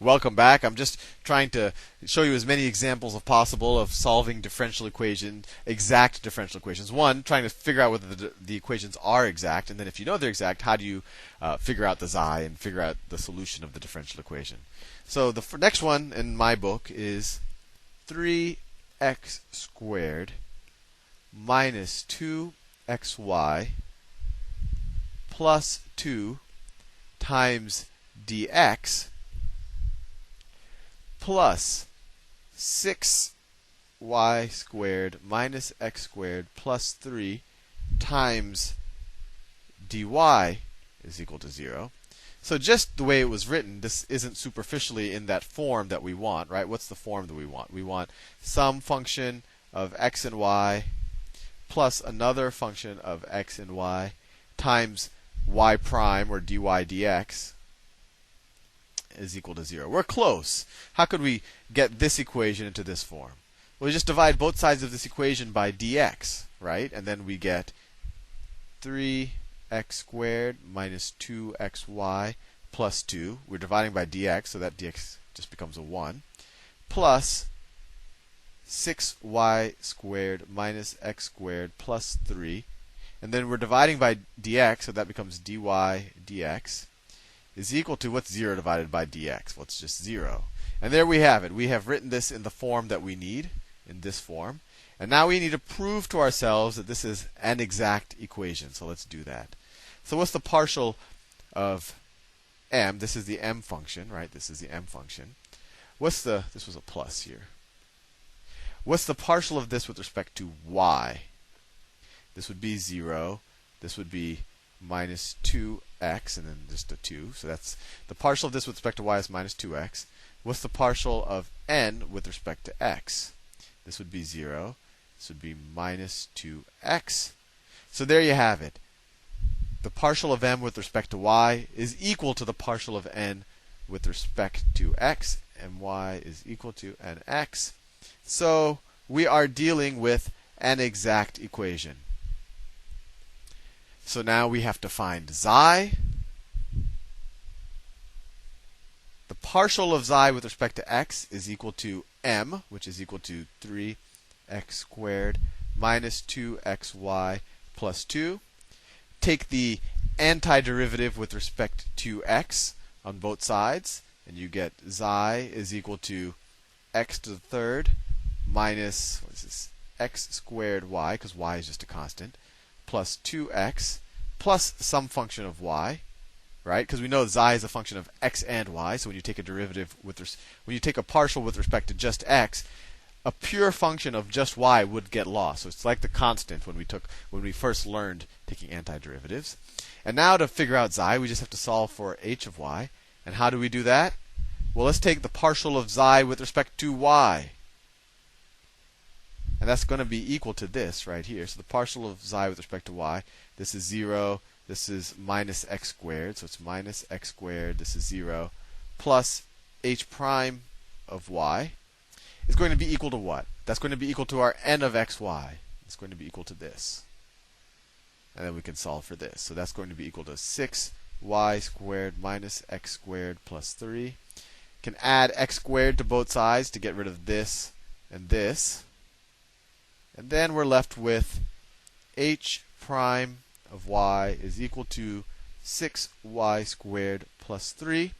Welcome back. I'm just trying to show you as many examples as possible of solving differential equations, exact differential equations. One, trying to figure out whether the equations are exact, and then if you know they're exact, how do you figure out the xi and figure out the solution of the differential equation? So the next one in my book is 3x squared minus 2xy plus 2 times dx plus 6y squared minus x squared plus 3 times dy is equal to 0. So just the way it was written, this isn't superficially in that form that we want, right? What's the form that we want? We want some function of x and y plus another function of x and y times y prime, or dy dx, is equal to 0. We're close. How could we get this equation into this form? Well, we just divide both sides of this equation by dx, right? And then we get 3x squared minus 2xy plus 2. We're dividing by dx, so that dx just becomes a 1. Plus 6y squared minus x squared plus 3. And then we're dividing by dx, so that becomes dy dx is equal to, what's 0 divided by dx? Well, it's just 0. And there we have it. We have written this in the form that we need, in this form. And now we need to prove to ourselves that this is an exact equation. So let's do that. So what's the partial of m? This is the m function, right? This is the m function. This was a plus here. What's the partial of this with respect to y? This would be 0. This would be minus 2x, and then just a 2. So that's the partial of this with respect to y is minus 2x. What's the partial of n with respect to x? This would be 0. This would be minus 2x. So there you have it. The partial of m with respect to y is equal to the partial of n with respect to x, and y is equal to nx. So we are dealing with an exact equation. So now we have to find xi. The partial of xi with respect to x is equal to m, which is equal to 3x squared minus 2xy plus 2. Take the antiderivative with respect to x on both sides, and you get xi is equal to x to the third minus, what is this, x squared y, because y is just a constant, plus 2x plus some function of y, right? Because we know xi is a function of x and y. So when you take a derivative when you take a partial with respect to just x, a pure function of just y would get lost. So it's like the constant when we first learned taking antiderivatives. And now to figure out xi, we just have to solve for h of y. And how do we do that? Well, let's take the partial of xi with respect to y. And that's going to be equal to this right here. So the partial of xi with respect to y, this is 0. This is minus x squared. So it's minus x squared. This is 0. Plus h prime of y is going to be equal to what? That's going to be equal to our n of xy. It's going to be equal to this. And then we can solve for this. So that's going to be equal to 6y squared minus x squared plus 3. Can add x squared to both sides to get rid of this and this. And then we're left with h prime of y is equal to 6y squared plus 3.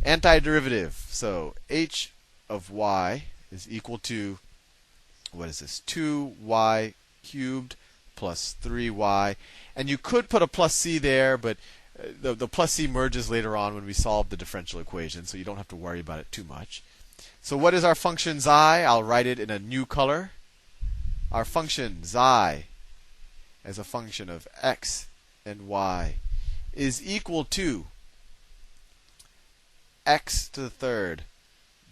Antiderivative. So h of y is equal to, what is this, 2y cubed plus 3y. And you could put a plus c there, but the plus c merges later on when we solve the differential equation, so you don't have to worry about it too much. So what is our function xi? I'll write it in a new color. Our function xi as a function of x and y is equal to x to the third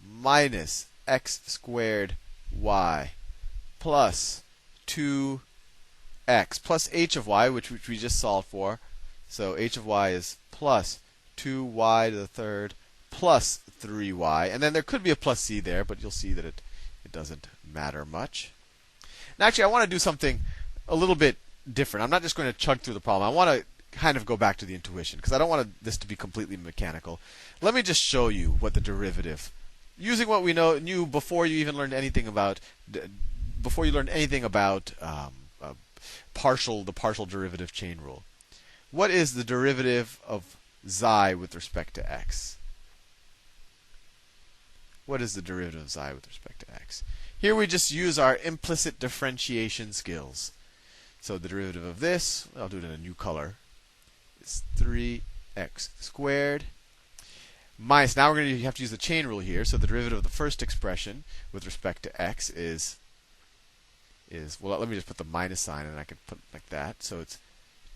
minus x squared y plus 2x plus h of y, which we just solved for. So h of y is plus 2y to the third plus 3y. And then there could be a plus c there, but you'll see that it doesn't matter much. Now, actually, I want to do something a little bit different. I'm not just going to chug through the problem. I want to kind of go back to the intuition because I don't want this to be completely mechanical. Let me just show you what the derivative, using what we knew before you even learned anything about the partial derivative chain rule. What is the derivative of xi with respect to x? What is the derivative of xi with respect to x? Here we just use our implicit differentiation skills. So the derivative of this, I'll do it in a new color, is 3x squared minus, now we're going to have to use the chain rule here. So the derivative of the first expression with respect to x is well, let me just put the minus sign and I can put it like that. So it's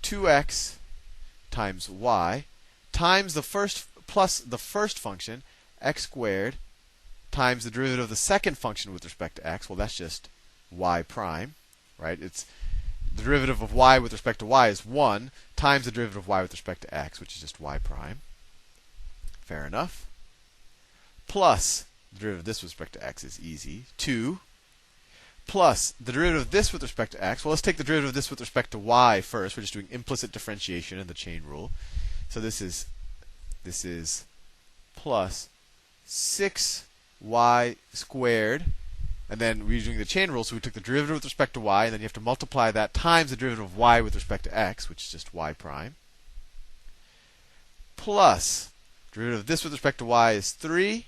2x times y times the first plus the first function, x squared, times the derivative of the second function with respect to x. Well, that's just y prime, right? It's the derivative of y with respect to y is 1 times the derivative of y with respect to x, which is just y prime. Fair enough. Plus the derivative of this with respect to x is easy, 2. Plus the derivative of this with respect to x. Well, let's take the derivative of this with respect to y first. We're just doing implicit differentiation in the chain rule. So this is plus 6y squared. And then we're doing the chain rule, so we took the derivative with respect to y, and then you have to multiply that times the derivative of y with respect to x, which is just y prime. Plus the derivative of this with respect to y is 3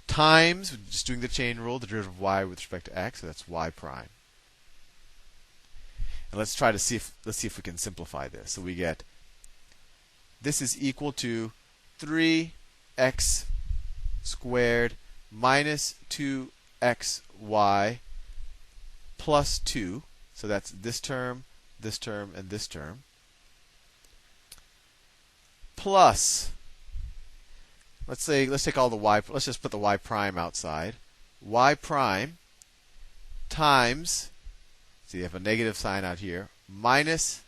times, just doing the chain rule, the derivative of y with respect to x, so that's y prime. And let's see if we can simplify this. So we get this is equal to 3x squared minus 2xy plus 2. So that's this term, and this term. Plus, let's take all the y, let's just put the y prime outside. Y prime times, so you have a negative sign out here, minus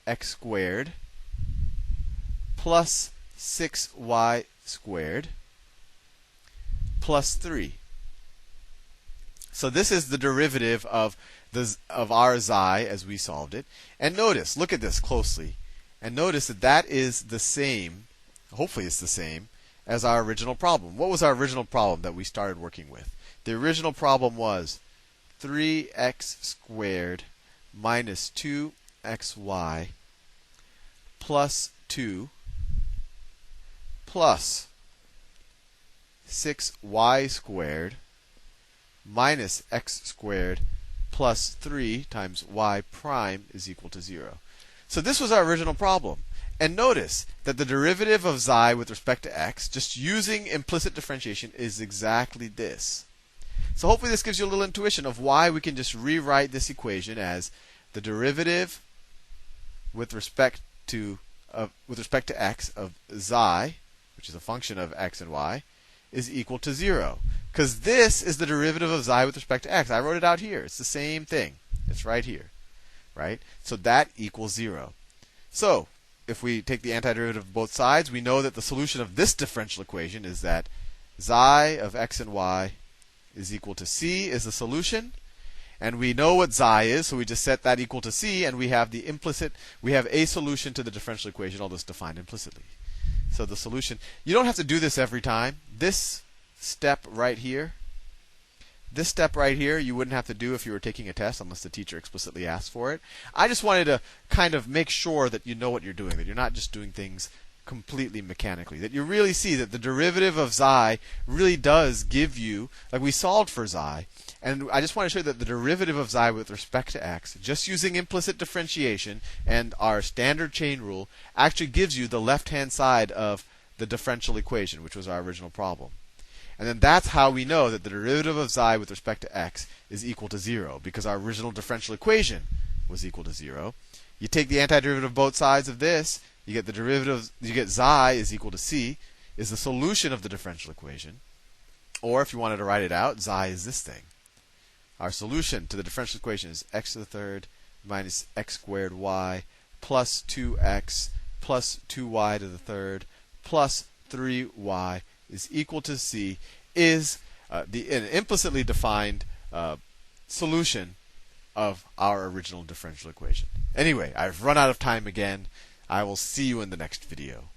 x squared plus 6y squared plus 3. So this is the derivative of our xi as we solved it. And notice, look at this closely, and notice that is the same, hopefully it's the same, as our original problem. What was our original problem that we started working with? The original problem was 3x squared minus 2xy plus 2 plus 6y squared minus x squared plus 3 times y prime is equal to 0. So this was our original problem. And notice that the derivative of xi with respect to x, just using implicit differentiation, is exactly this. So hopefully this gives you a little intuition of why we can just rewrite this equation as the derivative with respect to x of xi, which is a function of x and y, is equal to 0. Because this is the derivative of xi with respect to x. I wrote it out here. It's the same thing. It's right here. Right? So that equals 0. So if we take the antiderivative of both sides, we know that the solution of this differential equation is that xi of x and y is equal to c is the solution. And we know what xi is, so we just set that equal to c, and we have a solution to the differential equation, all this defined implicitly. So the solution, you don't have to do this every time. This step right here, you wouldn't have to do if you were taking a test unless the teacher explicitly asked for it. I just wanted to kind of make sure that you know what you're doing, that you're not just doing things completely mechanically, that you really see that the derivative of xi really does give you, like we solved for xi, and I just want to show you that the derivative of xi with respect to x, just using implicit differentiation and our standard chain rule, actually gives you the left-hand side of the differential equation, which was our original problem. And then that's how we know that the derivative of xi with respect to x is equal to 0, because our original differential equation was equal to 0. You take the antiderivative of both sides of this, you get the derivative, you get xi is equal to c, is the solution of the differential equation. Or if you wanted to write it out, xi is this thing. Our solution to the differential equation is x to the third minus x squared y plus 2x plus 2y to the third plus 3y is equal to c, is an implicitly defined solution of our original differential equation. Anyway, I've run out of time again. I will see you in the next video.